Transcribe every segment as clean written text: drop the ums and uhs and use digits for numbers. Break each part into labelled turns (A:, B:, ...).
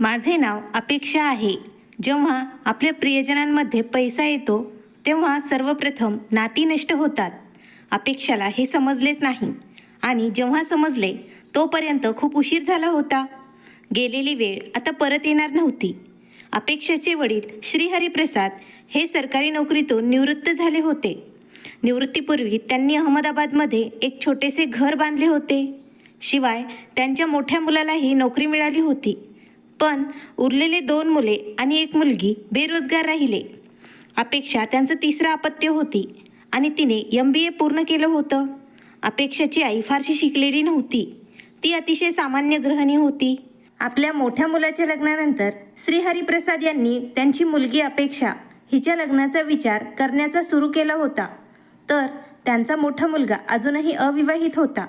A: माझे नाव अपेक्षा आहे. जेव्हा आपल्या प्रियजनांमध्ये पैसा येतो तेव्हा सर्वप्रथम नाती नष्ट होतात. अपेक्षाला हे समजलेच नाही आणि जेव्हा समजले तोपर्यंत खूप उशीर झाला होता. गेलेली वेळ आता परत येणार नव्हती. अपेक्षाचे वडील श्रीहरिप्रसाद हे सरकारी नोकरीतून निवृत्त झाले होते. निवृत्तीपूर्वी त्यांनी अहमदाबादमध्ये एक छोटेसे घर बांधले होते. शिवाय त्यांच्या मोठ्या मुलालाही नोकरी मिळाली होती. पण उरलेले 2 मुले आणि 1 मुलगी बेरोजगार राहिले. अपेक्षा त्यांचं तिसरं अपत्य होती आणि तिने MBA पूर्ण केलं होतं. अपेक्षाची आई फारशी शिकलेली नव्हती. ती अतिशय सामान्य गृहिणी होती. आपल्या मोठ्या मुलाच्या लग्नानंतर श्रीहरिप्रसाद यांनी त्यांची मुलगी अपेक्षा हिच्या लग्नाचा विचार करण्याचा सुरू केला होता. तर त्यांचा मोठा मुलगा अजूनही अविवाहित होता.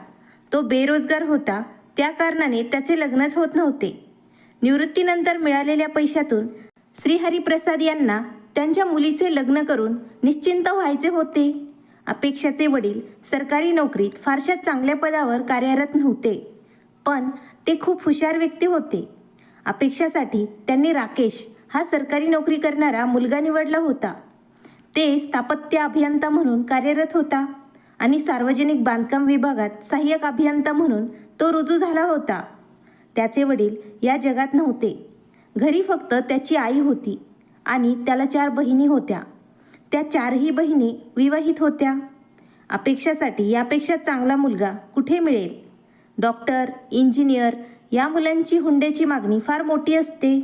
A: तो बेरोजगार होता. त्या कारणाने त्याचे लग्नच होत नव्हते. निवृत्तीनंतर मिळालेल्या पैशातून श्रीहरिप्रसाद यांना त्यांच्या मुलीचे लग्न करून निश्चिंत व्हायचे होते. अपेक्षाचे वडील सरकारी नोकरीत फारशा चांगल्या पदावर कार्यरत नव्हते, पण ते खूप हुशार व्यक्ती होते. अपेक्षासाठी त्यांनी राकेश हा सरकारी नोकरी करणारा मुलगा निवडला होता. ते स्थापत्य अभियंता म्हणून कार्यरत होता आणि सार्वजनिक बांधकाम विभागात सहाय्यक अभियंता म्हणून तो रुजू झाला होता. त्याचे वडील या जगात नव्हते. घरी फक्त त्याची आई होती आणि त्याला 4 बहिणी होत्या. त्या 4ही बहिणी विवाहित होत्या. अपेक्षासाठी यापेक्षा चांगला मुलगा कुठे मिळेल? डॉक्टर, इंजिनियर या मुलांची हुंड्याची मागणी फार मोठी असते.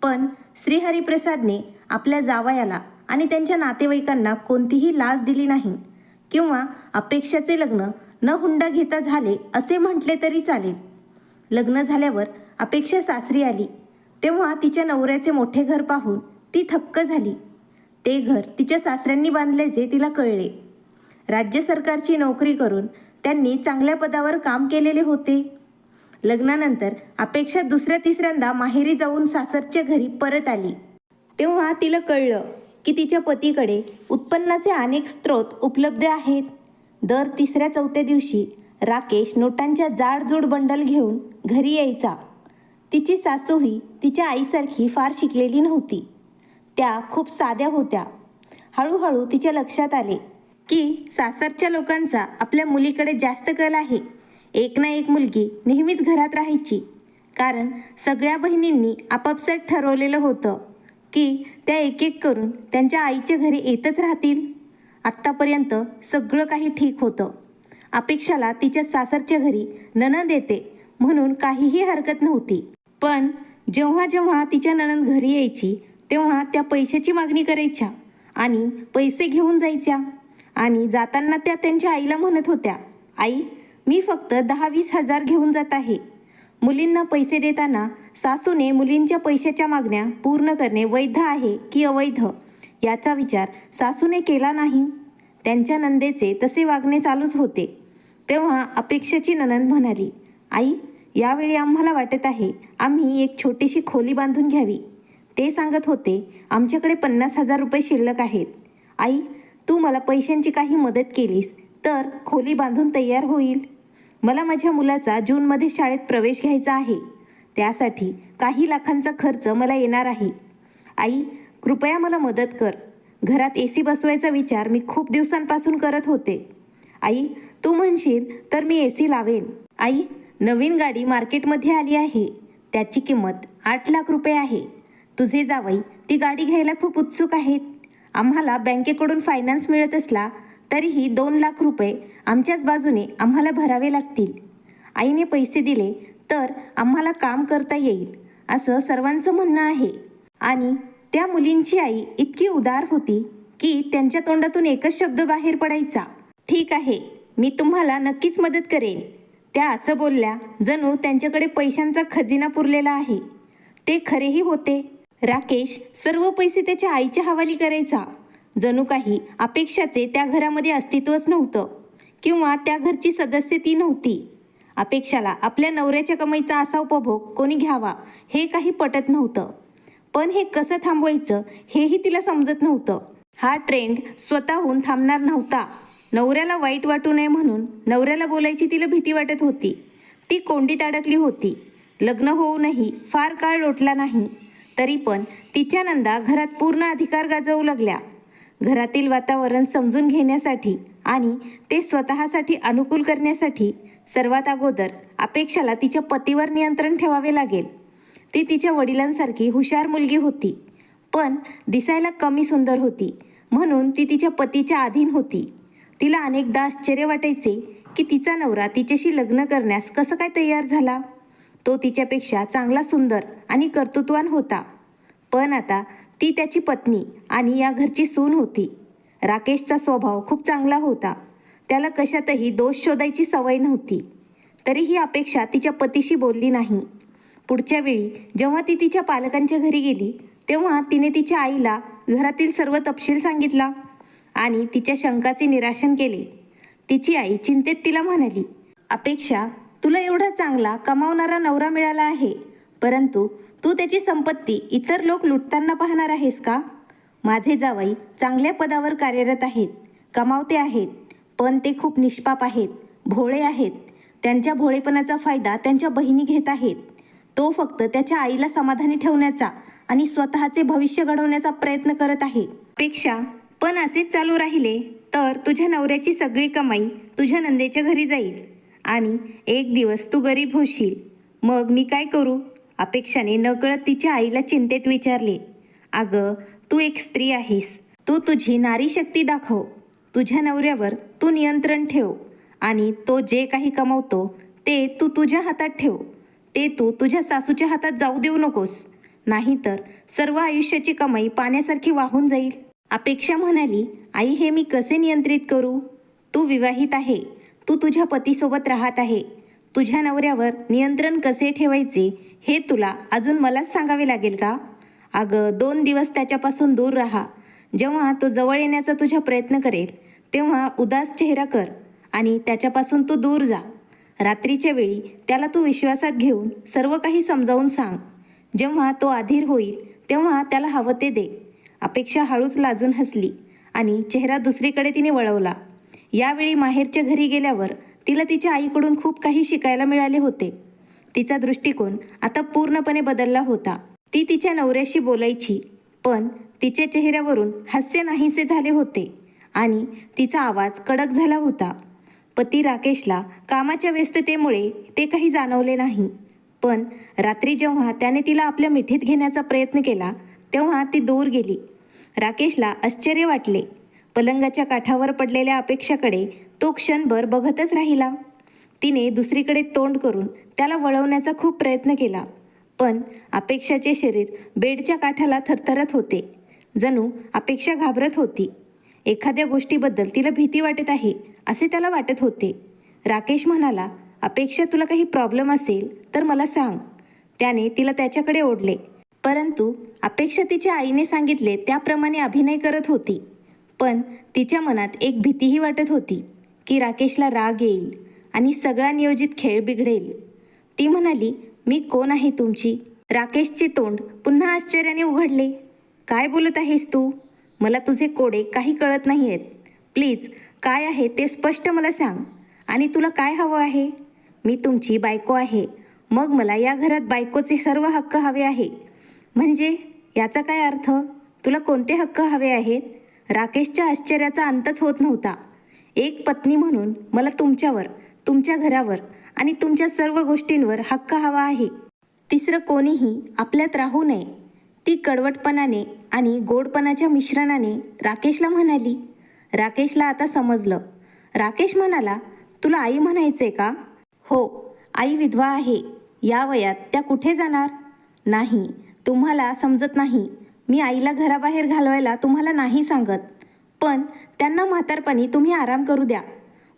A: पण श्रीहरिप्रसादने आपल्या जावयाला आणि त्यांच्या नातेवाईकांना कोणतीही लाच दिली नाही किंवा अपेक्षाचे लग्न न हुंडा घेता झाले असे म्हटले तरी चालेल. लग्न झाल्यावर अपेक्षा सासरी आली तेव्हा तिच्या नवऱ्याचे मोठे घर पाहून ती थक्क झाली. ते घर तिच्या सासऱ्यांनी बांधल्याचे तिला कळले. राज्य सरकारची नोकरी करून त्यांनी चांगल्या पदावर काम केलेले होते. लग्नानंतर अपेक्षा दुसऱ्या-तिसऱ्यांदा माहेरी जाऊन सासरच्या घरी परत आली. तेव्हा तिला कळलं की तिच्या पतीकडे उत्पन्नाचे अनेक स्रोत उपलब्ध आहेत. दर 3ऱ्या-4थ्या दिवशी राकेश नोटांच्या जाडजूड बंडल घेऊन घरी यायचा. तिची सासूही तिच्या आईसारखी फार शिकलेली नव्हती. त्या खूप साध्या होत्या. हळूहळू तिच्या लक्षात आले की सासरच्या लोकांचा आपल्या मुलीकडे जास्त कल आहे. एक ना एक मुलगी नेहमीच घरात राहायची, कारण सगळ्या बहिणींनी आपापसात ठरवलेलं होतं की त्या एक एक करून त्यांच्या आईच्या घरी येतच राहतील. आत्तापर्यंत सगळं काही ठीक होतं. अपेक्षाला तिच्या सासरच्या घरी नणंद येते म्हणून काहीही हरकत नव्हती. पण जेव्हा जेव्हा तिच्या नणंद घरी यायची तेव्हा त्या पैशाची मागणी करायच्या आणि पैसे घेऊन जायच्या. आणि जाताना त्या त्यांच्या आईला म्हणत होत्या, आई, मी फक्त 10-20 हजार घेऊन जात आहे. मुलींना पैसे देताना सासूने मुलींच्या पैशाच्या मागण्या पूर्ण करणे वैध आहे की अवैध याचा विचार सासूने केला नाही. त्यांच्या नंदेचे तसे वागणे चालूच होते. तेव्हा अपेक्षाची नणंद म्हणाली, आई, यावेळी आम्हाला वाटत आहे आम्ही एक छोटीशी खोली बांधून घ्यावी. ते सांगत होते, आमच्याकडे 50,000 रुपये शिल्लक आहेत. आई, तू मला पैशांची काही मदत केलीस तर खोली बांधून तयार होईल. मला माझ्या मुलाचा जूनमध्ये शाळेत प्रवेश घ्यायचा आहे. त्यासाठी काही लाखांचा खर्च मला येणार आहे. आई, कृपया मला मदत कर. घरात AC बसवायचा विचार मी खूप दिवसांपासून करत होते. आई, तू म्हणशील तर मी AC लावेन. आई, नवीन गाडी मार्केटमध्ये आली आहे. त्याची किंमत 8 लाख रुपये आहे. तुझे जावई ती गाडी घ्यायला खूप उत्सुक आहेत. आम्हाला बँकेकडून फायनान्स मिळत असला तरीही 2 लाख रुपये आमच्याच बाजूने आम्हाला भरावे लागतील. आईने पैसे दिले तर आम्हाला काम करता येईल असं सर्वांचं म्हणणं आहे. आणि त्या मुलींची आई इतकी उदार होती की त्यांच्या तोंडातून एकच शब्द बाहेर पडायचा, ठीक आहे, मी तुम्हाला नक्कीच मदत करेन. त्या असं बोलल्या जणू त्यांच्याकडे पैशांचा खजिना पुरलेला आहे. ते खरेही होते. राकेश सर्व पैसे त्याच्या आईच्या हवाली करायचा. जणू काही अपेक्षाचे त्या घरामध्ये अस्तित्वच नव्हतं किंवा त्या घरची सदस्य ती नव्हती. अपेक्षाला आपल्या नवऱ्याच्या कमाईचा असा उपभोग कोणी घ्यावा हे काही पटत नव्हतं. पण हे कसं थांबवायचं हेही तिला समजत नव्हतं. हा ट्रेंड स्वतःहून थांबणार नव्हता. नवऱ्याला वाईट वाटू नये म्हणून नवऱ्याला बोलायची तिला भीती वाटत होती. ती कोंडीत अडकली होती. लग्न होऊनही फार काळ लोटला नाही, तरी पण तिच्या नंदा घरात पूर्ण अधिकार गाजवू लागल्या. घरातील वातावरण समजून घेण्यासाठी आणि ते स्वतःसाठी अनुकूल करण्यासाठी सर्वात अगोदर अपेक्षाला तिच्या पतीवर नियंत्रण ठेवावे लागेल. ती तिच्या वडिलांसारखी हुशार मुलगी होती, पण दिसायला कमी सुंदर होती, म्हणून ती तिच्या पतीच्या अधीन होती. तिला अनेकदा आश्चर्य वाटायचे की तिचा नवरा तिच्याशी लग्न करण्यास कसं काय तयार झाला. तो तिच्यापेक्षा चांगला सुंदर आणि कर्तृत्ववान होता, पण आता ती त्याची पत्नी आणि या घरची सून होती. राकेशचा स्वभाव खूप चांगला होता. त्याला कशातही दोष शोधायची सवय नव्हती. तरीही अपेक्षा तिच्या पतीशी बोलली नाही. पुढच्या वेळी जेव्हा ती तिच्या पालकांच्या घरी गेली, तेव्हा तिने तिच्या आईला घरातील सर्व तपशील सांगितला आणि तिच्या शंकाचे निराशन केले. तिची आई चिंतेत तिला म्हणाली, अपेक्षा, तुला एवढा चांगला कमावणारा नवरा मिळाला आहे, परंतु तू त्याची संपत्ती इतर लोक लुटताना पाहणार आहेस का? माझे जावई चांगल्या पदावर कार्यरत आहेत, कमावते आहेत, पण ते खूप निष्पाप आहेत, भोळे आहेत. त्यांच्या भोळेपणाचा फायदा त्यांच्या बहिणी घेत आहेत. तो फक्त त्याच्या आईला समाधानी ठेवण्याचा आणि स्वतःचे भविष्य घडवण्याचा प्रयत्न करत आहे. अपेक्षा, पण असेच चालू राहिले तर तुझ्या नवऱ्याची सगळी कमाई तुझ्या नंदेच्या घरी जाईल आणि एक दिवस तू गरीब होशील. मग मी काय करू? अपेक्षाने नकळत तिच्या आईला चिंतेत विचारले. अगं, तू एक स्त्री आहेस. तू तुझी नारी शक्ती दाखव. तुझ्या नवऱ्यावर तू नियंत्रण ठेव आणि तो जे काही कमवतो ते तू तुझ्या हातात ठेव. ते तू तुझ्या सासूच्या हातात जाऊ देऊ नकोस, नाहीतर सर्व आयुष्याची कमाई पाण्यासारखी वाहून जाईल. अपेक्षा म्हणाली, आई, हे मी कसे नियंत्रित करू? तू विवाहित आहे, तू तुझ्या पतीसोबत राहत आहे. तुझ्या नवऱ्यावर नियंत्रण कसे ठेवायचे हे तुला अजून मलाच सांगावे लागेल का? अगं, 2 दिवस त्याच्यापासून दूर राहा. जेव्हा तो जवळ येण्याचा तुझा प्रयत्न करेल तेव्हा उदास चेहरा कर आणि त्याच्यापासून तू दूर जा. रात्रीच्या वेळी त्याला तू विश्वासात घेऊन सर्व काही समजावून सांग. जेव्हा तो अधीर होईल तेव्हा त्याला हवं ते दे. अपेक्षा हळूच लाजून हसली आणि चेहरा दुसरीकडे तिने वळवला. यावेळी माहेरच्या घरी गेल्यावर तिला तिच्या आईकडून खूप काही शिकायला मिळाले होते. तिचा दृष्टिकोन आता पूर्णपणे बदलला होता. ती तिच्या नवऱ्याशी बोलायची, पण तिच्या चेहऱ्यावरून हास्य नाहीसे झाले होते आणि तिचा आवाज कडक झाला होता. पती राकेशला कामाच्या व्यस्ततेमुळे ते काही जाणवले नाही, पण रात्री जेव्हा त्याने तिला आपल्या मिठीत घेण्याचा प्रयत्न केला तेव्हा ती दूर गेली. राकेशला आश्चर्य वाटले. पलंगाच्या काठावर पडलेल्या अपेक्षाकडे तो क्षणभर बघतच राहिला. तिने दुसरीकडे तोंड करून त्याला वळवण्याचा खूप प्रयत्न केला, पण अपेक्षाचे शरीर बेडच्या काठाला थरथरत होते. जणू अपेक्षा घाबरत होती. एखाद्या गोष्टीबद्दल तिला भीती वाटत आहे असे त्याला वाटत होते. राकेश म्हणाला, अपेक्षा, तुला काही प्रॉब्लेम असेल तर मला सांग. त्याने तिला त्याच्याकडे ओढले, परंतु अपेक्षा तिच्या आईने सांगितले त्याप्रमाणे अभिनय करत होती. पण तिच्या मनात एक भीतीही वाटत होती की राकेशला राग येईल आणि सगळा नियोजित खेळ बिघडेल. ती म्हणाली, मी कोण आहे तुमची? राकेशचे तोंड पुन्हा आश्चर्याने उघडले. काय बोलत आहेस तू? मला तुझे कोडे काही कळत नाही आहेत. प्लीज, काय आहे ते स्पष्ट मला सांग आणि तुला काय हवं आहे? मी तुमची बायको आहे, मग मला या घरात बायकोचे सर्व हक्क हवे आहे. म्हणजे याचा काय अर्थ? तुला कोणते हक्क हवे आहेत? राकेशच्या आश्चर्याचा अंतच होत नव्हता. एक पत्नी म्हणून मला तुमच्यावर, तुमच्या घरावर आणि तुमच्या सर्व गोष्टींवर हक्क हवा आहे. तिसरं कोणीही आपल्यात राहू नये. ती कडवटपणाने आणि गोडपणाच्या मिश्रणाने राकेशला म्हणाली. राकेशला आता समजलं. राकेश म्हणाला, तुला आई म्हणायचे का? हो, आई विधवा आहे. या वयात त्या कुठे जाणार? नाही, तुम्हाला समजत नाही. मी आईला घराबाहेर घालवायला तुम्हाला नाही सांगत, पण त्यांना म्हातारपणी तुम्ही आराम करू द्या,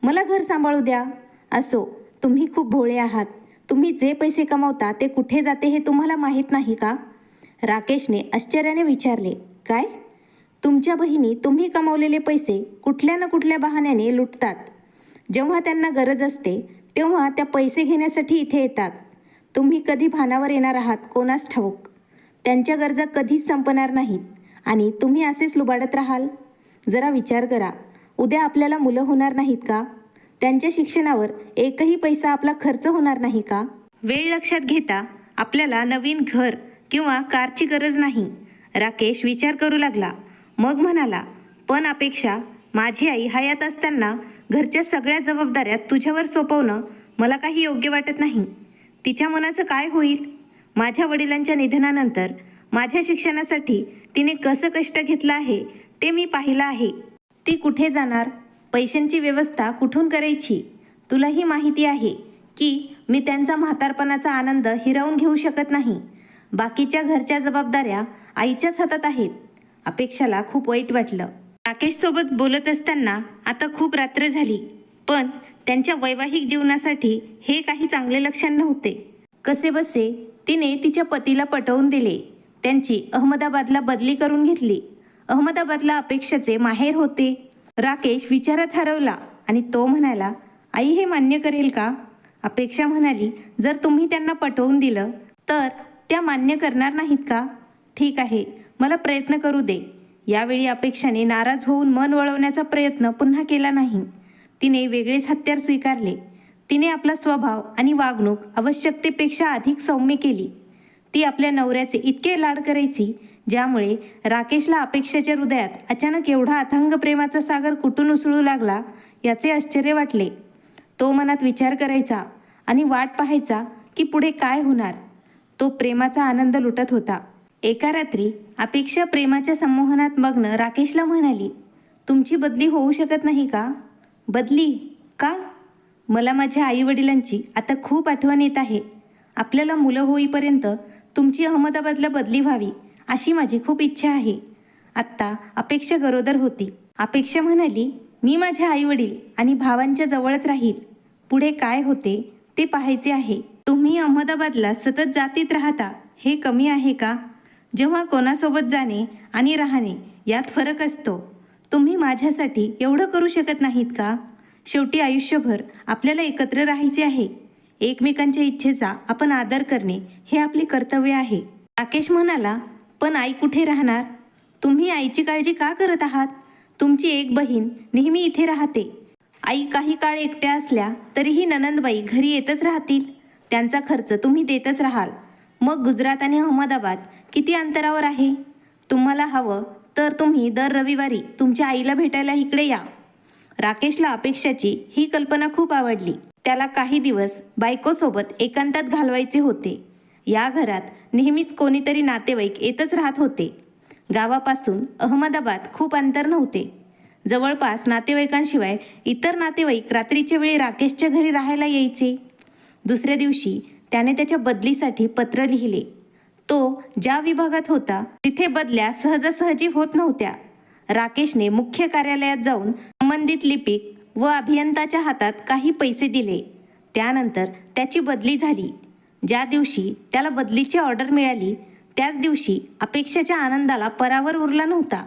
A: मला घर सांभाळू द्या. असो, तुम्ही खूप भोळे आहात. तुम्ही जे पैसे कमावता ते कुठे जाते हे तुम्हाला माहीत नाही का? राकेशने आश्चर्याने विचारले. काय? तुमच्या बहिणी तुम्ही कमावलेले पैसे कुठल्या ना कुठल्या बहाण्याने लुटतात. जेव्हा त्यांना गरज असते तेव्हा त्या पैसे घेण्यासाठी इथे येतात. तुम्ही कधी भानावर येणार आहात कोणास ठाऊक. त्यांच्या गरजा कधीच संपणार नाहीत आणि तुम्ही असेच लुबाडत राहाल. जरा विचार करा, उद्या आपल्याला मुलं होणार नाहीत का? त्यांच्या शिक्षणावर एकही पैसा आपला खर्च होणार नाही का? वेळ लक्षात घेता आपल्याला नवीन घर किंवा कारची गरज नाही. राकेश विचार करू लागला. मग म्हणाला, पण अपेक्षा, माझी आई हयात असताना घरच्या सगळ्या जबाबदाऱ्या तुझ्यावर सोपवणं मला काही योग्य वाटत नाही. तिच्या मनाचं काय होईल? माझ्या वडिलांच्या निधनानंतर माझ्या शिक्षणासाठी तिने कसं कष्ट घेतलं आहे ते मी पाहिलं आहे. ती कुठे जाणार? पैशांची व्यवस्था कुठून करायची? तुलाही माहिती आहे की मी त्यांचा म्हातारपणाचा आनंद हिरावून घेऊ शकत नाही. बाकीच्या घरच्या जबाबदाऱ्या आईच्याच हातात आहेत. अपेक्षाला खूप वाईट वाटलं. राकेशसोबत बोलत असताना आता खूप रात्र झाली, पण त्यांच्या वैवाहिक जीवनासाठी हे काही चांगले लक्षण नव्हते. कसेबसे तिने तिच्या पतीला पटवून दिले. त्यांची अहमदाबादला बदली करून घेतली. अहमदाबादला अपेक्षाचे माहेर होते. राकेश विचारात हरवला आणि तो म्हणाला, आई हे मान्य करेल का? अपेक्षा म्हणाली, जर तुम्ही त्यांना पटवून दिलं तर त्या मान्य करणार नाहीत का? ठीक आहे, मला प्रयत्न करू दे. यावेळी अपेक्षाने नाराज होऊन मन वळवण्याचा प्रयत्न पुन्हा केला नाही. तिने वेगळेच हत्यार स्वीकारले. तिने आपला स्वभाव आणि वागणूक आवश्यकतेपेक्षा अधिक सौम्य केली. ती आपल्या नवऱ्याचे इतके लाड करायची, ज्यामुळे राकेशला अपेक्षाच्या हृदयात अचानक एवढा अथांग प्रेमाचा सागर कुठून उसळू लागला याचे आश्चर्य वाटले. तो मनात विचार करायचा आणि वाट पाहायचा की पुढे काय होणार. तो प्रेमाचा आनंद लुटत होता. एका रात्री अपेक्षा प्रेमाच्या संमोहनात मग्न राकेशला म्हणाली, तुमची बदली होऊ शकत नाही का? बदली? का? मला माझ्या आईवडिलांची आता खूप आठवण येत आहे. आपल्याला मुलं होईपर्यंत तुमची अहमदाबादला बदली व्हावी अशी माझी खूप इच्छा आहे. आत्ता अपेक्षा गरोदर होती. अपेक्षा म्हणाली, मी माझ्या आईवडील आणि भावांच्या जवळच राहील. पुढे काय होते ते पाहायचे आहे. तुम्ही अहमदाबादला सतत जातीत राहता हे कमी आहे का? जेव्हा कोणासोबत जाणे आणि राहणे यात फरक असतो. तुम्ही माझ्यासाठी एवढं करू शकत नाहीत का? शेवटी आयुष्यभर आपल्याला एकत्र राहायचे आहे. एकमेकांच्या इच्छेचा आपण आदर करणे हे आपले कर्तव्य आहे. राकेश म्हणाला, पण आई कुठे राहणार? तुम्ही आईची काळजी का करत आहात? तुमची एक बहीण नेहमी इथे राहते. आई काही काळ एकट्या असल्या तरीही ननंदबाई घरी येतच राहतील. त्यांचा खर्च तुम्ही देतच राहाल. मग गुजरात आणि अहमदाबाद किती अंतरावर आहे? तुम्हाला हवं तर तुम्ही दर रविवारी तुमच्या आईला भेटायला इकडे या. राकेशला अपेक्षाची ही कल्पना खूप आवडली. त्याला काही दिवस बायकोसोबत एकांतात घालवायचे होते. या घरात नेहमीच कोणीतरी नातेवाईक येतच राहत होते. गावापासून अहमदाबाद खूप अंतर नव्हते. जवळपास नातेवाईकांशिवाय इतर नातेवाईक रात्रीच्या वेळी राकेशच्या घरी राहायला यायचे. दुसऱ्या दिवशी त्याने त्याच्या बदलीसाठी पत्र लिहिले. तो ज्या विभागात होता तिथे बदल्या सहजासहजी होत नव्हत्या. राकेशने मुख्य कार्यालयात जाऊन संबंधित लिपिक व अभियंताच्या हातात काही पैसे दिले. त्यानंतर त्याची बदली झाली. ज्या दिवशी त्याला बदलीची ऑर्डर मिळाली त्याच दिवशी अपेक्षाच्या आनंदाला परावर उरला नव्हता.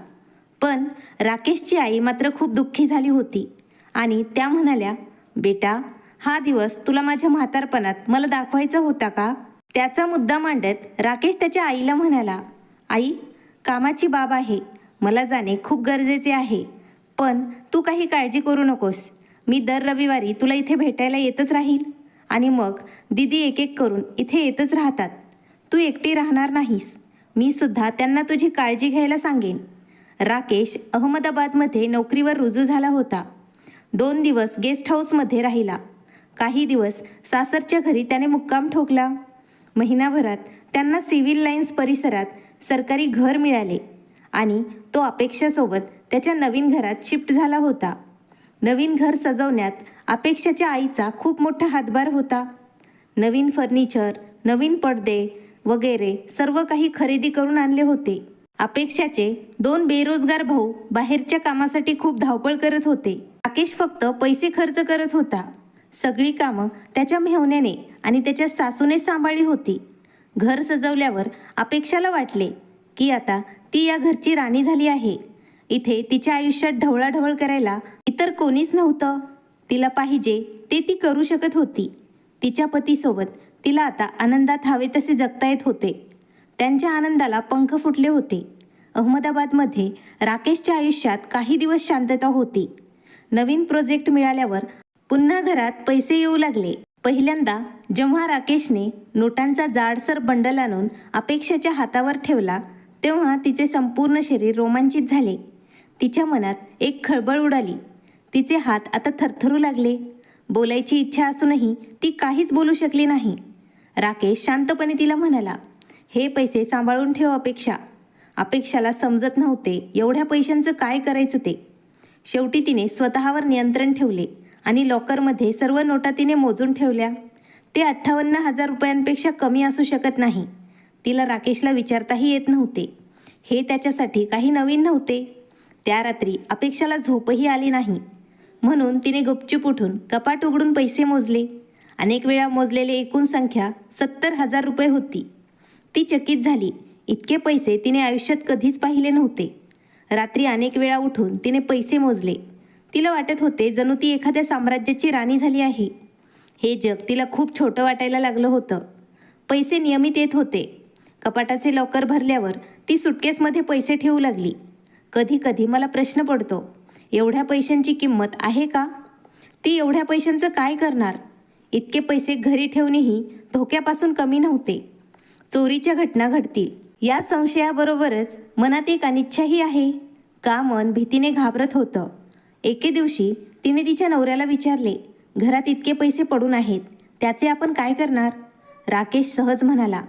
A: पण राकेशची आई मात्र खूप दुःखी झाली होती आणि त्या म्हणाल्या, बेटा, हा दिवस तुला माझ्या म्हातारपणात मला दाखवायचा होता का? त्याचा मुद्दा मांडत राकेश त्याच्या आईला म्हणाला, आई, कामाची बाब आहे, मला जाणे खूप गरजेचे आहे. पण तू काही काळजी करू नकोस. मी दर रविवारी तुला इथे भेटायला येतच राहील आणि मग दीदी एक एक करून इथे येतच राहतात. तू एकटी राहणार नाहीस. मी सुद्धा त्यांना तुझी काळजी घ्यायला सांगेन. राकेश अहमदाबादमध्ये नोकरीवर रुजू झाला होता. 2 दिवस गेस्ट हाऊसमध्ये राहिला. काही दिवस सासरच्या घरी त्याने मुक्काम ठोकला. महिनाभरात त्यांना सिव्हिल लाईन्स परिसरात सरकारी घर मिळाले आणि तो अपेक्षासोबत त्याच्या नवीन घरात शिफ्ट झाला होता. नवीन घर सजवण्यात अपेक्षाच्या आईचा खूप मोठा हातभार होता. नवीन फर्निचर, नवीन पडदे वगैरे सर्व काही खरेदी करून आणले होते. अपेक्षाचे 2 बेरोजगार भाऊ बाहेरच्या कामासाठी खूप धावपळ करत होते. राकेश फक्त पैसे खर्च करत होता. सगळी कामं त्याच्या मेहुण्याने आणि त्याच्या सासूने सांभाळली होती. घर सजवल्यावर अपेक्षाला वाटले की आता ती या घरची राणी झाली आहे. इथे तिच्या आयुष्यात ढवळाढवळ करायला इतर कोणीच नव्हतं. तिला पाहिजे ते ती करू शकत होती. तिच्या पतीसोबत तिला आता आनंदात हवे तसे जगता येत होते. त्यांच्या आनंदाला पंख फुटले होते. अहमदाबादमध्ये राकेशच्या आयुष्यात काही दिवस शांतता होती. नवीन प्रोजेक्ट मिळाल्यावर पुन्हा घरात पैसे येऊ लागले. पहिल्यांदा जेव्हा राकेशने नोटांचा जाडसर बंडल आणून अपेक्षाच्या हातावर ठेवला तेव्हा तिचे संपूर्ण शरीर रोमांचित झाले. तिच्या मनात एक खळबळ उडाली. तिचे हात आता थरथरू लागले. बोलायची इच्छा असूनही ती काहीच बोलू शकली नाही. राकेश शांतपणे तिला म्हणाला, हे पैसे सांभाळून ठेव अपेक्षा. अपेक्षाला समजत नव्हते एवढ्या पैशांचं काय करायचं ते. शेवटी तिने स्वतःवर नियंत्रण ठेवले आणि लॉकरमध्ये सर्व नोटा तिने मोजून ठेवल्या. ते 58,000 रुपयांपेक्षा कमी असू शकत नाही. तिला राकेशला विचारताही येत नव्हते. हे त्याच्यासाठी काही नवीन नव्हते. त्या रात्री अपेक्षाला झोपही आली नाही. म्हणून तिने गुपचूप उठून कपाट उघडून पैसे मोजले. अनेक वेळा मोजलेली एकूण संख्या 70,000 रुपये होती. ती चकित झाली. इतके पैसे तिने आयुष्यात कधीच पाहिले नव्हते. रात्री अनेक वेळा उठून तिने पैसे मोजले. तिला वाटत होते जणू ती एखाद्या साम्राज्याची राणी झाली आहे. हे जग तिला खूप छोटं वाटायला लागलं होतं. पैसे नियमित येत होते. कपाटाचे लॉकर भरल्यावर ती सुटकेसमध्ये पैसे ठेवू लागली. कधी कधी मला प्रश्न पडतो, एवढ्या पैशांची किंमत आहे का? ती एवढ्या पैशांचं काय करणार? इतके पैसे घरी ठेवणेही धोक्यापासून कमी नव्हते. चोरीच्या घटना घडतील या संशयाबरोबरच मनात एक अनिच्छाही आहे. का मन भीतीने घाबरत होतं. एके दिवशी तिने तिच्या नवऱ्याला विचारले, घरात इतके पैसे पडून आहेत, त्याचे आपण काय करणार? राकेश सहज म्हणाला,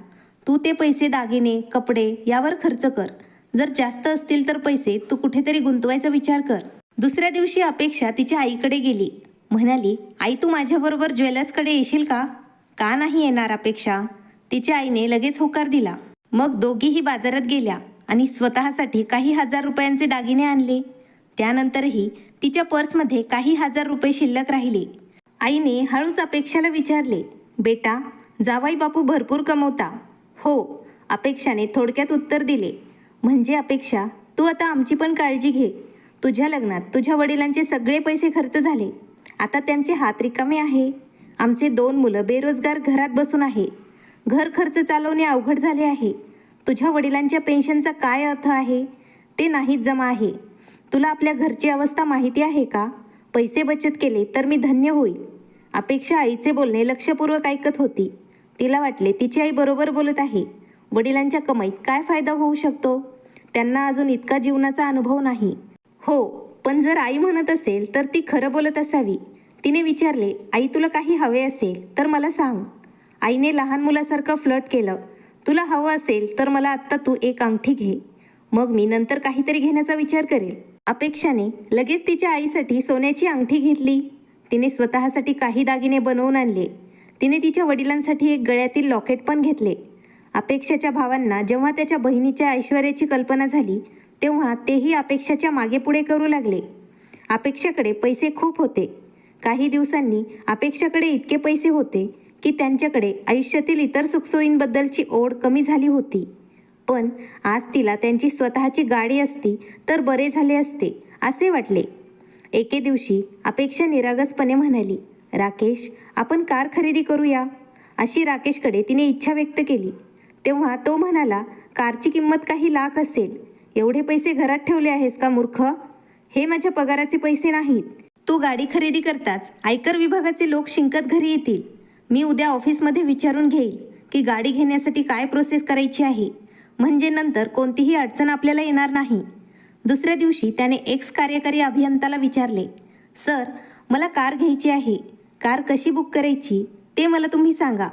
A: तू ते पैसे दागिने, कपडे यावर खर्च कर. जर जास्त असतील तर पैसे तू कुठेतरी गुंतवायचा विचार कर. दुसऱ्या दिवशी अपेक्षा तिच्या आईकडे गेली. म्हणाली, आई तू माझ्याबरोबर ज्वेलर्सकडे येशील का? का नाही येणार अपेक्षा? तिच्या आईने लगेच होकार दिला. मग दोघीही बाजारात गेल्या आणि स्वतःसाठी काही हजार रुपयांचे दागिने आणले. त्यानंतरही तिच्या पर्समध्ये काही हजार रुपये शिल्लक राहिले. आईने हळूच अपेक्षाला विचारले, बेटा जावाई बापू भरपूर कमवता? हो, अपेक्षाने थोडक्यात उत्तर दिले. म्हणजे अपेक्षा तू आता आमची पण काळजी घे. तुझ्या लग्नात तुझ्या वडिलांचे सगळे पैसे खर्च झाले. आता त्यांचे हात रिकामे आहे. आमचे 2 मुलं बेरोजगार घरात बसून आहे. घर खर्च चालवणे अवघड झाले आहे. तुझ्या वडिलांच्या पेन्शनचा काय अर्थ आहे? ते नाहीच जमा आहे. तुला आपल्या घरची अवस्था माहिती आहे का? पैसे बचत केले तर मी धन्य होईल. अपेक्षा आईचे बोलणे लक्षपूर्वक ऐकत होती. तिला वाटले तिची आई बरोबर बोलत आहे. वडिलांच्या कमाईत काय फायदा होऊ शकतो? त्यांना अजून इतका जीवनाचा अनुभव नाही. हो, पण जर आई म्हणत असेल तर ती खरं बोलत असावी. तिने विचारले, आई तुला काही हवे असेल तर मला सांग. आईने लहान मुलासारखं फ्लर्ट केलं. तुला हवं असेल तर मला आत्ता तू एक अंगठी घे. मग मी नंतर काहीतरी घेण्याचा विचार करेल. अपेक्षाने लगेच तिच्या आईसाठी सोन्याची अंगठी घेतली. तिने स्वतःसाठी काही दागिने बनवून आणले. तिने तिच्या वडिलांसाठी एक गळ्यातील लॉकेट पण घेतले. अपेक्षाच्या भावांना जेव्हा त्याच्या बहिणीच्या ऐश्वर्याची कल्पना झाली तेव्हा तेही अपेक्षाच्या मागे पुढे करू लागले. अपेक्षाकडे पैसे खूप होते. काही दिवसांनी अपेक्षाकडे इतके पैसे होते की त्यांच्याकडे आयुष्यातील इतर सुखसोयींबद्दलची ओढ कमी झाली होती. पण आज तिला त्यांची स्वतःची गाडी असती तर बरे झाले असते असे वाटले. एके दिवशी अपेक्षा निरागसपणे म्हणाली, राकेश आपण कार खरेदी करूया. अशी राकेशकडे तिने इच्छा व्यक्त केली. तेव्हा तो म्हणाला, कारची किंमत काही लाख असेल. एवढे पैसे घरात ठेवले आहेस का मूर्ख? हे माझ्या पगाराचे पैसे नाहीत. तू गाडी खरेदी करताच आयकर विभागाचे लोक शिंकत घरी येतील. मी उद्या ऑफिसमध्ये विचारून घेईल की गाडी घेण्यासाठी काय प्रोसेस करायची आहे. म्हणजे नंतर कोणतीही अडचण आपल्याला येणार नाही. दुसऱ्या दिवशी त्याने एक्स कार्यकारी अभियंताला विचारले, सर मला कार घ्यायची आहे. कार कशी बुक करायची ते मला तुम्ही सांगा.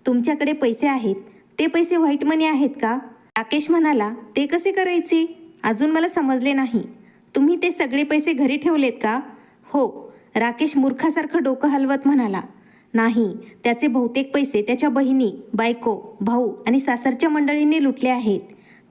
A: तुमच्याकडे पैसे आहेत, ते पैसे व्हाईट मनी आहेत का? राकेश म्हणाला, ते कसे करायचे? अजून मला समजले नाही. तुम्ही ते सगळे पैसे घरी ठेवलेत का? हो. राकेश मूर्खासारखं डोकं हलवत म्हणाला, नाही, त्याचे बहुतेक पैसे त्याच्या बहिणी, बायको, भाऊ आणि सासरच्या मंडळींनी लुटले आहेत.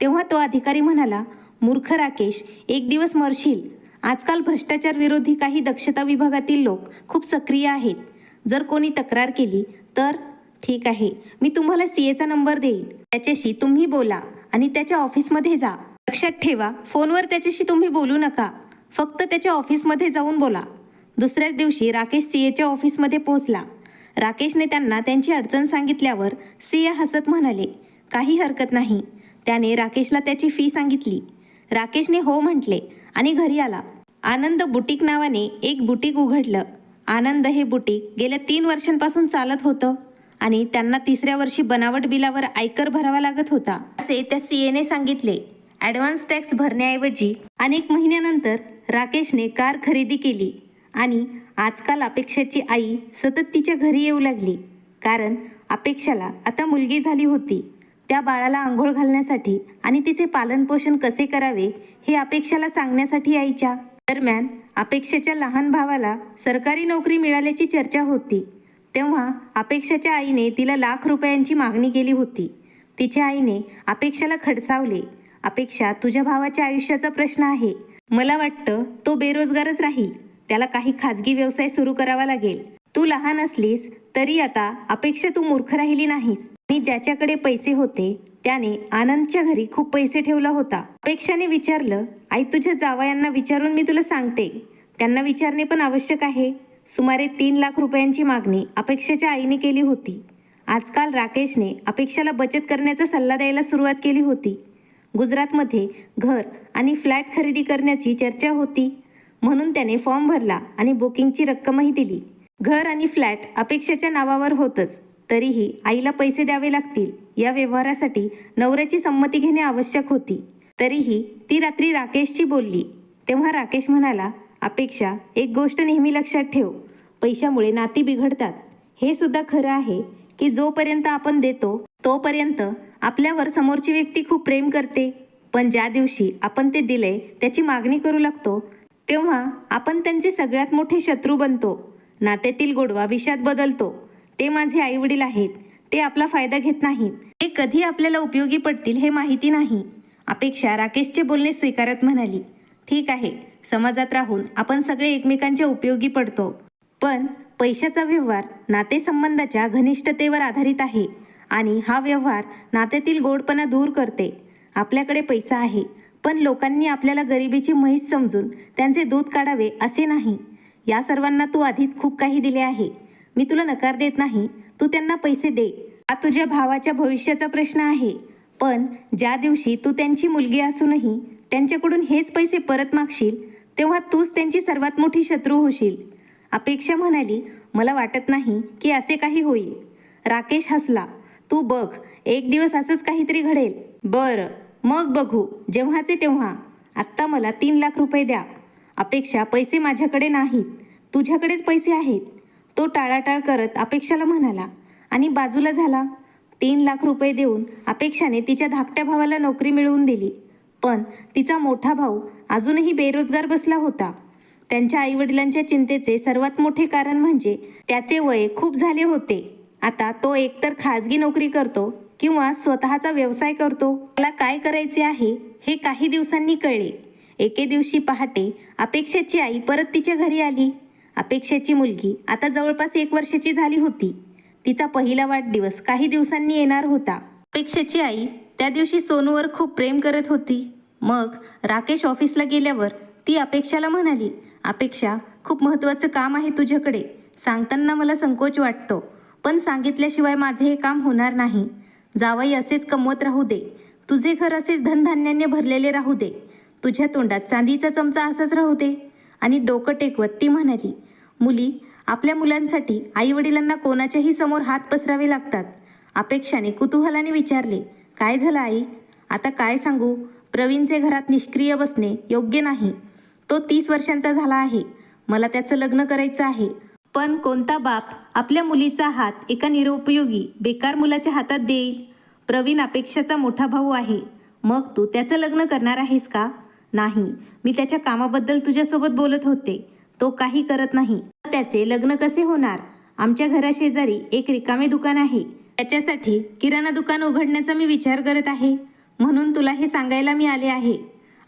A: तेव्हा तो अधिकारी म्हणाला, मूर्ख राकेश, एक दिवस मरशील. आजकाल भ्रष्टाचार विरोधी काही दक्षता विभागातील लोक खूप सक्रिय आहेत. जर कोणी तक्रार केली तर ठीक आहे, मी तुम्हाला सीएचा नंबर देईल. त्याच्याशी तुम्ही बोला आणि त्याच्या ऑफिसमध्ये जा. लक्षात ठेवा, फोनवर त्याच्याशी तुम्ही बोलू नका. फक्त त्याच्या ऑफिसमध्ये जाऊन बोला. दुसऱ्याच दिवशी राकेश सीएच्या ऑफिसमध्ये पोहोचला. राकेशने त्यांना त्यांची अडचण सांगितल्यावर सीए हसत म्हणाले, काही हरकत नाही. त्याने राकेशला त्याची फी सांगितली. राकेशने हो म्हटले आणि घरी आला. आनंद बुटीक नावाने एक बुटीक उघडलं. आनंद हे बुटीक गेल्या 3 वर्षांपासून चालत होतं आणि त्यांना 3ऱ्या वर्षी बनावट बिलावर आयकर भरावा लागत होता असे त्या सीएने सांगितले. ॲडव्हान्स टॅक्स भरण्याऐवजी अनेक महिन्यानंतर राकेशने कार खरेदी केली आणि आजकाल अपेक्षाची आई सतत तिच्या घरी येऊ लागली, कारण अपेक्षाला आता मुलगी झाली होती. त्या बाळाला आंघोळ घालण्यासाठी आणि तिचे पालनपोषण कसे करावे हे अपेक्षाला सांगण्यासाठी यायच्या. दरम्यान अपेक्षाच्या लहान भावाला सरकारी नोकरी मिळाल्याची चर्चा होती. तेव्हा अपेक्षाच्या आईने तिला लाख रुपयांची मागणी केली होती. तिच्या आईने अपेक्षाला खडसावले. अपेक्षा, तुझ्या भावाच्या आयुष्याचा प्रश्न आहे. मला वाटतं तो बेरोजगारच राहील. त्याला काही खाजगी व्यवसाय सुरू करावा लागेल. तू लहान असलीस तरी आता अपेक्षा तू मूर्ख राहिली नाहीस. आणि ज्याच्याकडे पैसे होते त्याने आनंदच्या घरी खूप पैसे ठेवला होता. अपेक्षाने विचारलं, आई तुझ्या जावयांना विचारून मी तुला सांगते. त्यांना विचारणे पण आवश्यक आहे. सुमारे 3 लाख रुपयांची मागणी अपेक्षाच्या आईने केली होती. आजकाल राकेशने अपेक्षाला बचत करण्याचा सल्ला द्यायला सुरुवात केली होती. गुजरातमध्ये घर आणि फ्लॅट खरेदी करण्याची चर्चा होती, म्हणून त्याने फॉर्म भरला आणि बुकिंगची रक्कमही दिली. घर आणि फ्लॅट अपेक्षाच्या नावावर होतंच, तरीही आईला पैसे द्यावे लागतील. या व्यवहारासाठी नवऱ्याची संमती घेणे आवश्यक होती. तरीही ती रात्री राकेशशी बोलली. तेव्हा राकेश म्हणाला, अपेक्षा, एक गोष्ट नेहमी लक्षात ठेव, पैशामुळे नाती बिघडतात. हे सुद्धा खरं आहे की जोपर्यंत आपण देतो तोपर्यंत आपल्यावर समोरची व्यक्ती खूप प्रेम करते, पण ज्या दिवशी आपण ते दिले त्याची मागणी करू लागतो तेव्हा आपण त्यांचे सगळ्यात मोठे शत्रू बनतो. नात्यातील गोडवा विषात बदलतो. ते माझे आईवडील आहेत, ते आपला फायदा घेत नाहीत, ते कधी आपल्याला उपयोगी पडतील हे माहिती नाही. अपेक्षा राकेशचे बोलणे स्वीकारत म्हणाली, ठीक आहे, समाजात राहून आपण सगळे एकमेकांच्या उपयोगी पडतो, पण पैशाचा व्यवहार नातेसंबंधाच्या घनिष्ठतेवर आधारित आहे आणि हा व्यवहार नात्यातील गोडपणा दूर करते. आपल्याकडे पैसा आहे, पण लोकांनी आपल्याला गरिबीची म्हैस समजून त्यांचे दूध काढावे असे नाही. या सर्वांना तू आधीच खूप काही दिले आहे. मी तुला नकार देत नाही, तू त्यांना पैसे दे. हा तुझ्या भावाच्या भविष्याचा प्रश्न आहे, पण ज्या दिवशी तू त्यांची मुलगी असूनही त्यांच्याकडून हेच पैसे परत मागशील तेव्हा तूच त्यांची सर्वात मोठी शत्रू होशील. अपेक्षा म्हणाली, मला वाटत नाही की असे काही होईल. राकेश हसला, तू बघ, एक दिवस असंच काहीतरी घडेल. बरं, मग बघू, जेव्हाचे तेव्हा. आत्ता मला 3 लाख रुपये द्या. अपेक्षा, पैसे माझ्याकडे नाहीत, तुझ्याकडेच पैसे आहेत. तो टाळाटाळ करत अपेक्षाला म्हणाला आणि बाजूला झाला. 3 लाख रुपये देऊन अपेक्षाने तिच्या धाकट्या भावाला नोकरी मिळवून दिली, पण तिचा मोठा भाऊ अजूनही बेरोजगार बसला होता. त्यांच्या आईवडिलांच्या चिंतेचे सर्वात मोठे कारण म्हणजे त्याचे वय खूप झाले होते. आता तो एकतर खाजगी नोकरी करतो किंवा स्वतःचा व्यवसाय करतो. त्याला काय करायचे आहे हे काही दिवसांनी कळले. एके दिवशी पहाटे अपेक्षाची आई परत तिच्या घरी आली. अपेक्षाची मुलगी आता जवळपास 1 वर्षाची झाली होती. तिचा पहिला वाढदिवस काही दिवसांनी येणार होता. अपेक्षाची आई त्या दिवशी सोनूवर खूप प्रेम करत होती. मग राकेश ऑफिसला गेल्यावर ती अपेक्षाला म्हणाली, अपेक्षा, खूप महत्त्वाचं काम आहे तुझ्याकडे. सांगताना मला संकोच वाटतो, पण सांगितल्याशिवाय माझे हे काम होणार नाही. जावई असेच कमवत राहू दे, तुझे घर असेच धनधान्याने भरलेले राहू दे, तुझ्या तोंडात चांदीचा चमचा असाच राहू दे. आणि डोकं टेकवत ती म्हणाली, मुली, आपल्या मुलांसाठी आईवडिलांना कोणाच्याही समोर हात पसरावे लागतात. अपेक्षाने कुतूहलाने विचारले, काय झालं आई? आता काय सांगू, प्रवीणचे घरात निष्क्रिय बसणे योग्य नाही. तो 30 वर्षांचा झाला आहे. मला त्याचं लग्न करायचं आहे, पण कोणता बाप आपल्या मुलीचा हात एका निरुपयोगी बेकार मुलाच्या हातात देईल? प्रवीण अपेक्षाचा मोठा भाऊ आहे. मग तू त्याचं लग्न करणार आहेस का? नाही, मी त्याच्या कामाबद्दल तुझ्यासोबत बोलत होते. तो काही करत नाही. त्याचे लग्न कसे होणार? आमच्या घराशेजारी एक रिकामे दुकान आहे, त्याच्यासाठी किराणा दुकान उघडण्याचा मी विचार करत आहे, म्हणून तुला हे सांगायला मी आले आहे.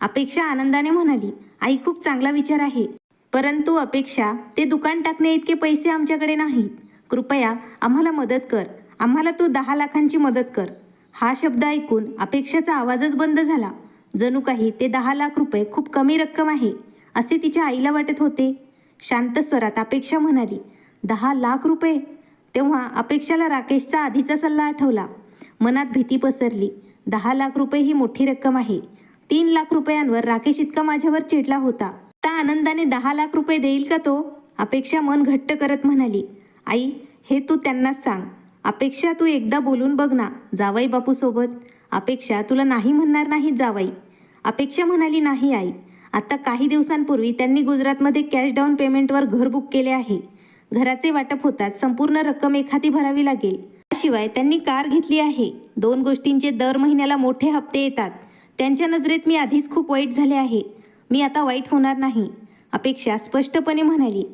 A: अपेक्षा आनंदाने म्हणाली, आई, खूप चांगला विचार आहे, परंतु अपेक्षा, ते दुकान टाकणे इतके पैसे आमच्याकडे नाहीत. कृपया आम्हाला मदत कर. आम्हाला तू 10 लाखांची मदत कर. हा शब्द ऐकून अपेक्षाचा आवाजच बंद झाला. जणू काही ते 10 लाख रुपये खूप कमी रक्कम आहे असे तिच्या आईला वाटत होते. शांत स्वरात अपेक्षा म्हणाली, 10 लाख रुपये? तेव्हा अपेक्षाला राकेशचा आधीचा सल्ला आठवला. मनात भीती पसरली. 10 लाख रुपये ही मोठी रक्कम आहे. 3 लाख रुपयांवर राकेश इतका माझ्यावर चिडला होता. आता आनंदाने 10 लाख रुपये देईल का तो? अपेक्षा मन घट्ट करत म्हणाली, आई, हे तू त्यांनाच सांग. अपेक्षा, तू एकदा बोलून बघ ना जावई बापूसोबत. अपेक्षा तुला नाही म्हणणार नाहीत जावई. अपेक्षा म्हणाली, नाही आई. आता काही दिवसांपूर्वी त्यांनी गुजरातमध्ये कॅश डाऊन पेमेंटवर घर बुक केले आहे. घराचे वाटप होताच संपूर्ण रक्कम एखादी भरावी लागेल. शिवाय त्यांनी कार घेतली आहे. 2 गोष्टींचे दर महिन्याला मोठे हप्ते येतात. त्यांच्या नजरेत मी आधीच खूप वाईट झाले आहे. मी आता वाईट होणार नाही, अपेक्षा स्पष्टपणे म्हणाली.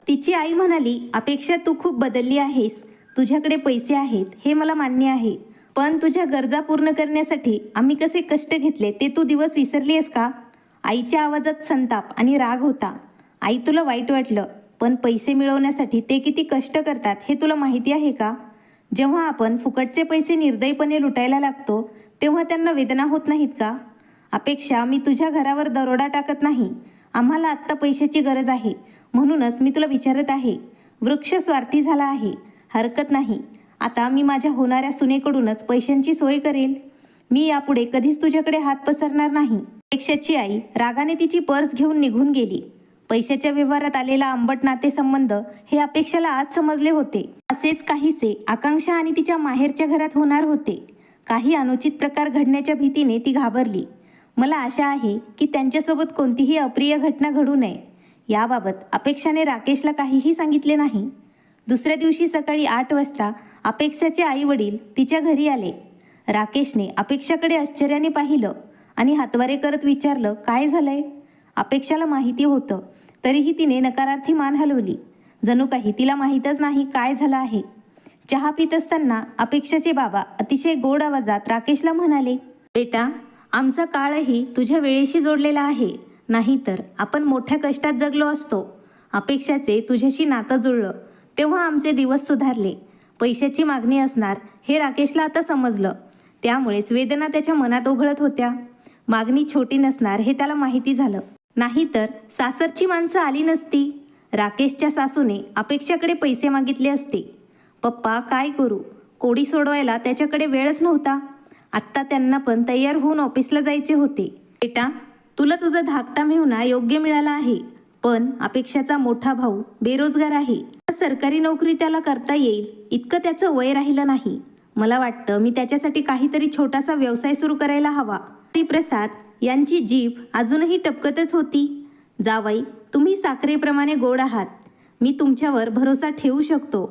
A: तिची आई म्हणाली, अपेक्षा, तू खूप बदलली आहेस. तुझ्याकडे पैसे आहेत हे मला मान्य आहे, पण तुझ्या गरजा पूर्ण करण्यासाठी आम्ही कसे कष्ट घेतले ते तू दिवस विसरली आहेस का? आईच्या आवाजात संताप आणि राग होता. आई, तुला वाईट वाटलं, पण पैसे मिळवण्यासाठी ते किती कष्ट करतात हे तुला माहिती आहे का? जेव्हा आपण फुकटचे पैसे निर्दयीपणे लुटायला लागतो तेव्हा त्यांना वेदना होत नाहीत का? अपेक्षा, मी तुझ्या घरावर दरोडा टाकत नाही. आम्हाला आत्ता पैशाची गरज आहे, म्हणूनच मी तुला विचारत आहे. वृक्ष स्वार्थी झाला आहे, हरकत नाही. आता मी माझ्या होणाऱ्या सुनेकडूनच पैशांची सोय करेल. मी यापुढे कधीच तुझ्याकडे हात पसरणार नाही. अपेक्षाची आई रागाने तिची पर्स घेऊन निघून गेली. पैशाच्या व्यवहारात आलेला आंबट नातेसंबंध हे अपेक्षाला आज समजले होते. असेच काहीसे आकांक्षा आणि तिच्या माहेरच्या घरात होणार होते. काही अनुचित प्रकार घडण्याच्या भीतीने ती घाबरली. मला आशा आहे की त्यांच्यासोबत कोणतीही अप्रिय घटना घडू नये. याबाबत अपेक्षाने राकेशला काहीही सांगितले नाही. दुसऱ्या दिवशी सकाळी 8 वाजता अपेक्षाचे आई वडील तिच्या घरी आले. राकेशने अपेक्षाकडे आश्चर्याने पाहिलं आणि हातवारे करत विचारलं, काय झालंय? अपेक्षाला माहिती होतं, तरीही तिने नकारार्थी मान हलवली. जणू काही तिला माहीतच नाही काय झालं आहे. चहा पित असताना अपेक्षाचे बाबा अतिशय गोड आवाजात राकेशला म्हणाले, बेटा, आमचा काळही तुझ्या वेळेशी जोडलेला आहे, नाहीतर आपण मोठ्या कष्टात जगलो असतो. अपेक्षाचे तुझ्याशी नातं जुळलं तेव्हा आमचे दिवस सुधारले. पैशाची मागणी असणार हे राकेशला आता समजलं. त्यामुळेच वेदना त्याच्या मनात ओघळत होत्या. मागणी छोटी नसणार हे त्याला माहिती झालं. नाहीतर सासरची माणसं आली नसती. राकेशच्या सासूने अपेक्षाकडे पैसे मागितले असते. पप्पा, काय करू? कोडी सोडवायला त्याच्याकडे वेळच नव्हता. आत्ता त्यांना पण तयार होऊन ऑफिसला जायचे होते. बेटा, तुला तुझा धाकटा मेहुणा योग्य मिळाला आहे, पण अपेक्षाचा मोठा भाऊ बेरोजगार आहे. सरकारी नोकरी त्याला करता येईल इतकं त्याचं वय राहिलं नाही. मला वाटतं मी त्याच्यासाठी काहीतरी छोटासा व्यवसाय सुरू करायला हवा. प्रसाद यांची जीभ अजूनही टपकतच होती. जावई, तुम्ही साखरेप्रमाणे गोड आहात. मी तुमच्यावर भरोसा ठेवू शकतो.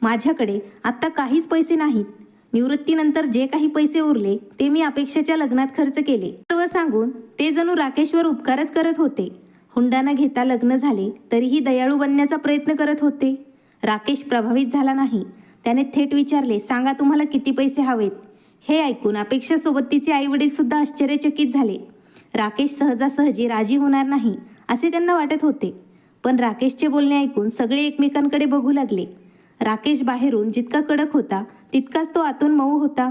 A: माझ्याकडे आत्ता काहीच पैसे नाहीत. निवृत्तीनंतर जे काही पैसे उरले ते मी अपेक्षाच्या लग्नात खर्च केले. सर्व सांगून ते जणू राकेशवर उपकारच करत होते. हुंडा न घेता लग्न झाले तरीही दयाळू बनण्याचा प्रयत्न करत होते. राकेश प्रभावित झाला नाही. त्याने थेट विचारले, सांगा तुम्हाला किती पैसे हवेत? हे ऐकून अपेक्षासोबत तिचे आईवडील सुद्धा आश्चर्यचकित झाले. राकेश सहजासहजी राजी होणार नाही असे त्यांना वाटत होते. पण राकेशचे बोलणे ऐकून सगळे एकमेकांकडे बघू लागले. राकेश बाहेरून जितका कडक होता तितकाच तो आतून मऊ होता.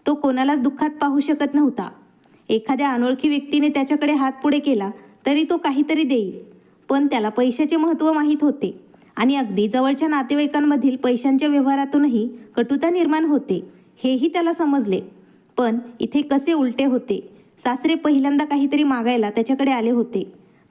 A: तो कोणालाच दुःखात पाहू शकत नव्हता. एखाद्या अनोळखी व्यक्तीने त्याच्याकडे हात पुढे केला तरी तो काहीतरी देईल. पण त्याला पैशाचे महत्त्व माहीत होते आणि अगदी जवळच्या नातेवाईकांमधील पैशांच्या व्यवहारातूनही कटुता निर्माण होते हेही त्याला समजले. पण इथे कसे उलटे होते. सासरे पहिल्यांदा काहीतरी मागायला त्याच्याकडे आले होते,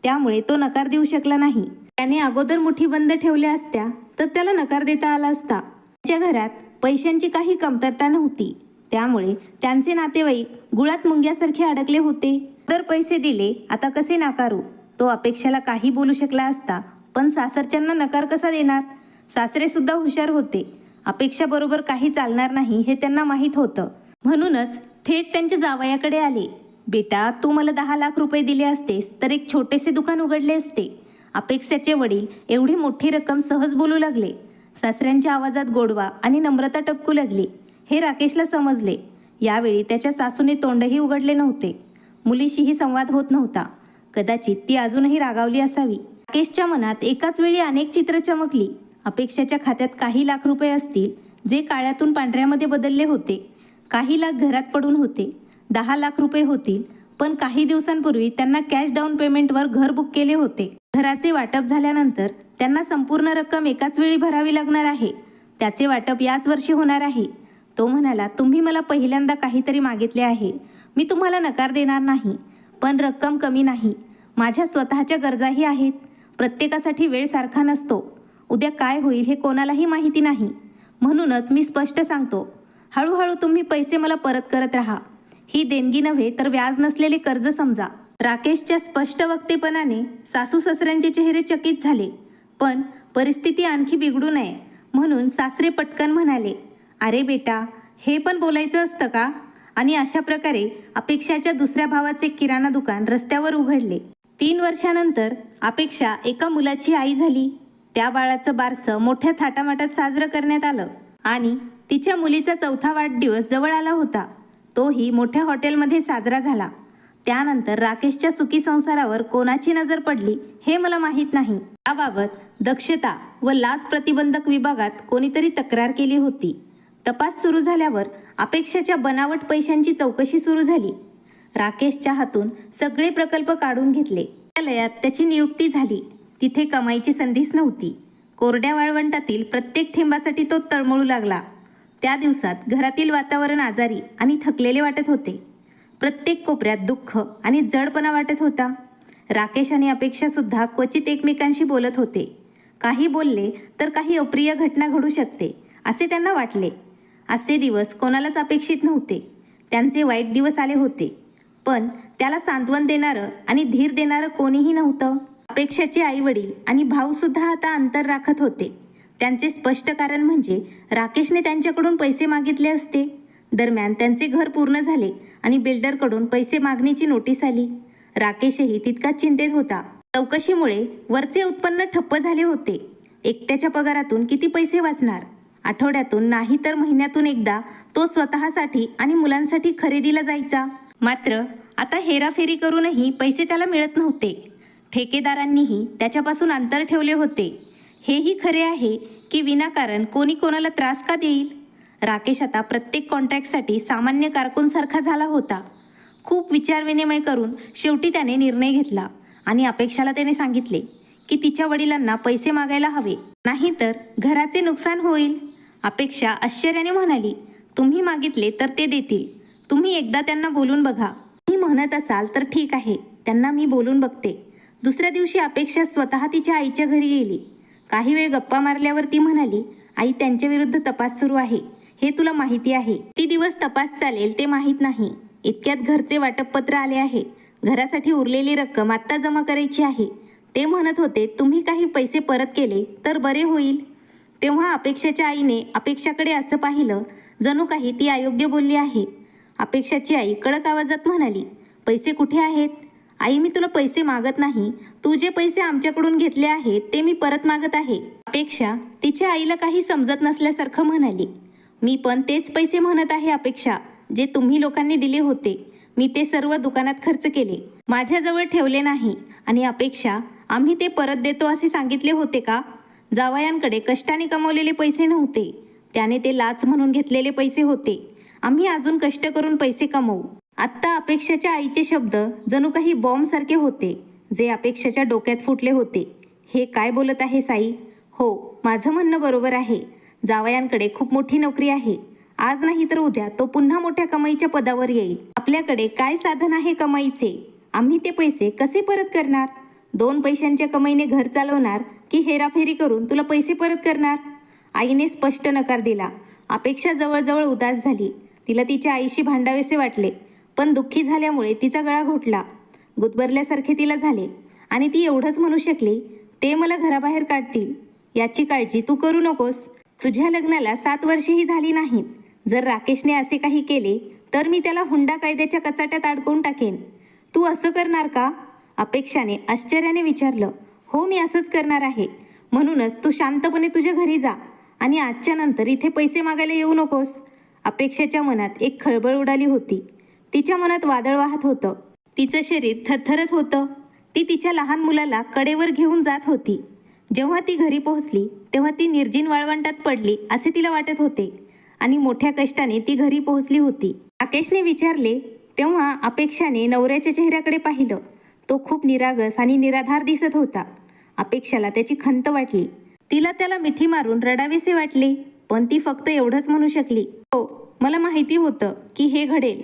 A: त्यामुळे तो नकार देऊ शकला नाही. त्याने अगोदर मुठी बंद ठेवल्या असत्या तर त्याला नकार देता आला असता. त्याच्या घरात पैशांची काही कमतरता नव्हती, त्यामुळे त्यांचे नातेवाईक गुळात मुंग्यासारखे अडकले होते. तर पैसे दिले, आता कसे नाकारू? तो अपेक्षाला काही बोलू शकला असता, पण सासरच्यांना नकार कसा देणार? सासरे सुद्धा हुशार होते. अपेक्षाबरोबर काही चालणार नाही हे त्यांना माहीत होतं. म्हणूनच थेट त्यांच्या जावयाकडे आले. बेटा, तू मला 10 लाख रुपये दिले असतेस तर एक छोटेसे दुकान उघडले असते. अपेक्षाचे वडील एवढी मोठी रक्कम सहज बोलू लागले. सासऱ्यांच्या आवाजात गोडवा आणि नम्रता टपकू लागली. हे राकेशला समजले. यावेळी त्याच्या सासूने तोंडही उघडले नव्हते. मुलीशीही संवाद होत नव्हता. कदाचित ती अजूनही रागावली असावी. राकेशच्या मनात एकाच वेळी अनेक चित्र चमकली. अपेक्षाच्या खात्यात काही लाख रुपये असतील जे काळ्यातून पांढऱ्यामध्ये बदलले होते. काही लाख घरात पडून होते. 10 लाख रुपये होतील, पण काही दिवसांपूर्वी त्यांना कॅश डाऊन पेमेंटवर घर बुक केले होते. घराचे वाटप झाल्यानंतर त्यांना संपूर्ण रक्कम एकाच वेळी भरावी लागणार आहे. त्याचे वाटप याच वर्षी होणार आहे. तो म्हणाला, तुम्ही मला पहिल्यांदा काहीतरी मागितले आहे. मी तुम्हाला नकार देणार नाही, पण रक्कम कमी नाही. माझ्या स्वतःच्या गरजाही आहेत. प्रत्येकासाठी वेळ सारखा नसतो. उद्या काय होईल हे कोणालाही माहिती नाही. म्हणूनच मी स्पष्ट सांगतो, हळूहळू तुम्ही पैसे मला परत करत राहा. ही देणगी नव्हे तर व्याज नसलेले कर्ज समजा. राकेशच्या स्पष्ट वक्तेपणाने सासू सासऱ्यांचे चेहरे चकित झाले. पण परिस्थिती आणखी बिघडू नये म्हणून सासरे पटकन म्हणाले, अरे बेटा, हे पण बोलायचं असतं का? आणि अशा प्रकारे अपेक्षाच्या दुसऱ्या भावाचे किराणा दुकान रस्त्यावर उघडले. 3 वर्षानंतर अपेक्षा एका मुलाची आई झाली. त्या बाळाचं बारसं मोठ्या थाटामाटात साजरं करण्यात आलं आणि तिच्या मुलीचा 4था वाढदिवस जवळ आला होता. तोही मोठ्या हॉटेलमध्ये साजरा झाला. त्यानंतर राकेशच्या सुखी संसारावर कोणाची नजर पडली हे मला माहीत नाही. याबाबत दक्षता व लाच प्रतिबंधक विभागात कोणीतरी तक्रार केली होती. तपास सुरू झाल्यावर अपेक्षाच्या बनावट पैशांची चौकशी सुरू झाली. राकेशच्या हातून सगळे प्रकल्प काढून घेतले. न्यायालयात त्याची नियुक्ती झाली. तिथे कमाईची संधीच नव्हती. कोरड्या वाळवंटातील प्रत्येक थेंबासाठी तो तळमळू लागला. त्या दिवसात घरातील वातावरण आजारी आणि थकलेले वाटत होते. प्रत्येक कोपऱ्यात दुःख आणि जडपणा वाटत होता. राकेश आणि अपेक्षासुद्धा क्वचित एकमेकांशी बोलत होते. काही बोलले तर काही अप्रिय घटना घडू शकते असे त्यांना वाटले. असे दिवस कोणालाच अपेक्षित नव्हते. त्यांचे वाईट दिवस आले होते, पण त्याला सांत्वन देणारं आणि धीर देणारं कोणीही नव्हतं. अपेक्षाचे आईवडील आणि भाऊसुद्धा आता अंतर राखत होते. त्यांचे स्पष्ट कारण म्हणजे राकेशने त्यांच्याकडून पैसे मागितले असते. दरम्यान त्यांचे घर पूर्ण झाले आणि बिल्डरकडून पैसे मागणीची नोटीस आली. राकेशही तितकाच चिंतेत होता. चौकशीमुळे वरचे उत्पन्न ठप्प झाले होते. एकट्याच्या पगारातून किती पैसे वाचणार? आठवड्यातून नाही तर महिन्यातून एकदा तो स्वतःसाठी आणि मुलांसाठी खरेदीला जायचा. मात्र आता हेराफेरी करूनही पैसे त्याला मिळत नव्हते. ठेकेदारांनीही त्याच्यापासून अंतर ठेवले होते. हेही खरे आहे की विनाकारण कोणी कोणाला त्रास का देईल? राकेश आता प्रत्येक कॉन्ट्रॅक्टसाठी सामान्य कारकूनसारखा झाला होता. खूप विचारविनिमय करून शेवटी त्याने निर्णय घेतला आणि अपेक्षाला त्याने सांगितले की तिच्या वडिलांना पैसे मागायला हवे, नाहीतर घराचे नुकसान होईल. अपेक्षा आश्चर्याने म्हणाली, तुम्ही मागितले तर ते देतील. तुम्ही एकदा त्यांना बोलून बघा. तुम्ही म्हणत असाल तर ठीक आहे, त्यांना मी बोलून बघते. दुसऱ्या दिवशी अपेक्षा स्वतः तिच्या आईच्या घरी गेली. काही वेळ गप्पा मारल्यावर ती म्हणाली, आई, त्यांच्या विरुद्ध तपास सुरू आहे, हे तुला माहिती आहे. किती दिवस तपास चालेल ते माहीत नाही. इतक्यात घरचे वाटपपत्र आले आहे. घरासाठी उरलेली रक्कम आत्ता जमा करायची आहे. ते म्हणत होते तुम्ही काही पैसे परत केले तर बरे होईल. तेव्हा अपेक्षाच्या आईने अपेक्षाकडे असं पाहिलं जणू काही ती अयोग्य बोलली आहे. अपेक्षाची आई कडक आवाजात म्हणाली, पैसे कुठे आहेत? आई, मी तुला पैसे मागत नाही. तू जे पैसे आमच्याकडून घेतले आहेत ते मी परत मागत आहे. अपेक्षा तिच्या आईला काही समजत नसल्यासारखं म्हणाली, मी पण तेच पैसे म्हणत आहे अपेक्षा, जे तुम्ही लोकांनी दिले होते. मी ते सर्व दुकानात खर्च केले, माझ्याजवळ ठेवले नाही. आणि अपेक्षा, आम्ही ते परत देतो असे सांगितले होते का? जावयांकडे कष्टाने कमवलेले पैसे नव्हते, त्याने ते लाच म्हणून घेतलेले पैसे होते. आम्ही अजून कष्ट करून पैसे कमवू. आत्ता अपेक्षाच्या आईचे शब्द जणू काही बॉम्बसारखे होते, जे अपेक्षाच्या डोक्यात फुटले होते. हे काय बोलत आहे साई? हो, माझं म्हणणं बरोबर आहे. जावयांकडे खूप मोठी नोकरी आहे. आज नाही तर उद्या तो पुन्हा मोठ्या कमाईच्या पदावर येईल. आपल्याकडे काय साधन आहे कमाईचे? आम्ही ते पैसे कसे परत करणार? 2 पैशांच्या कमाईने घर चालवणार की हेराफेरी करून तुला पैसे परत करणार? आईने स्पष्ट नकार दिला. अपेक्षा जवळजवळ उदास झाली. तिला तिच्या आईशी भांडावेसे वाटले, पण दुःखी झाल्यामुळे तिचा गळा घोटला. गुदमरल्यासारखे तिला झाले आणि ती एवढंच म्हणू शकली, ते मला घराबाहेर काढतील, याची काळजी तू करू नकोस. तुझ्या लग्नाला 7 वर्षेही झाली नाहीत. जर राकेशने असे काही केले तर मी त्याला हुंडा कायद्याच्या कचाट्यात अडकवून टाकेन. तू असं करणार का? अपेक्षाने आश्चर्याने विचारलं. हो, मी असंच करणार आहे. म्हणूनच तू शांतपणे तुझ्या घरी जा आणि आजच्या नंतर इथे पैसे मागायला येऊ नकोस. अपेक्षाच्या मनात एक खळबळ उडाली होती. तिच्या मनात वादळ वाहत होतं. तिचं शरीर थरथरत होतं. ती तिच्या लहान मुलाला कडेवर घेऊन जात होती. जेव्हा ती घरी पोहोचली तेव्हा ती निर्जीन वाळवंटात पडली असे तिला वाटत होते आणि मोठ्या कष्टाने ती घरी पोहोचली होती. राकेशने विचारले तेव्हा अपेक्षाने नवऱ्याच्या चेहऱ्याकडे पाहिलं. तो खूप निरागस आणि निराधार दिसत होता. अपेक्षाला त्याची खंत वाटली. तिला त्याला मिठी मारून रडावेसे वाटले, पण ती फक्त एवढंच म्हणू शकली, हो, मला माहिती होतं की हे घडेल.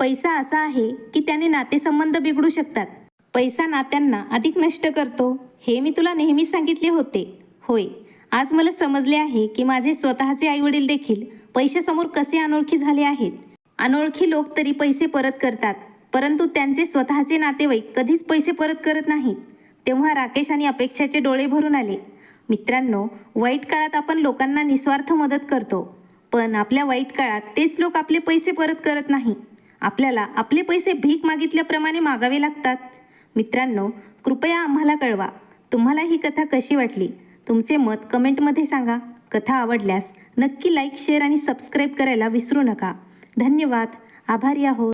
A: पैसा असा आहे की त्याने नातेसंबंध बिघडू शकतात. पैसा नात्यांना अधिक नष्ट करतो हे मी तुला नेहमीच सांगितले होते. होय, आज मला समजले आहे की माझे स्वतःचे आईवडील देखील पैशासमोर कसे अनोळखी झाले आहेत. अनोळखी लोक तरी पैसे परत करतात, परंतु त्यांचे स्वतःचे नातेवाईक कधीच पैसे परत करत नाहीत. तेव्हा राकेश आणि अपेक्षाचे डोळे भरून आले. मित्रांनो, वाईट काळात आपण लोकांना निस्वार्थ मदत करतो, पण आपल्या वाईट काळात तेच लोक आपले पैसे परत करत नाही. आपल्याला आपले पैसे भीक मागितल्याप्रमाणे मागावे लागतात. मित्रांनो, कृपया आम्हाला कळवा, तुम्हाला ही कथा कशी वाटली. तुमचे मत कमेंटमध्ये सांगा. कथा आवडल्यास नक्की लाईक, शेअर आणि सबस्क्राईब करायला विसरू नका. धन्यवाद. आभारी आहोत.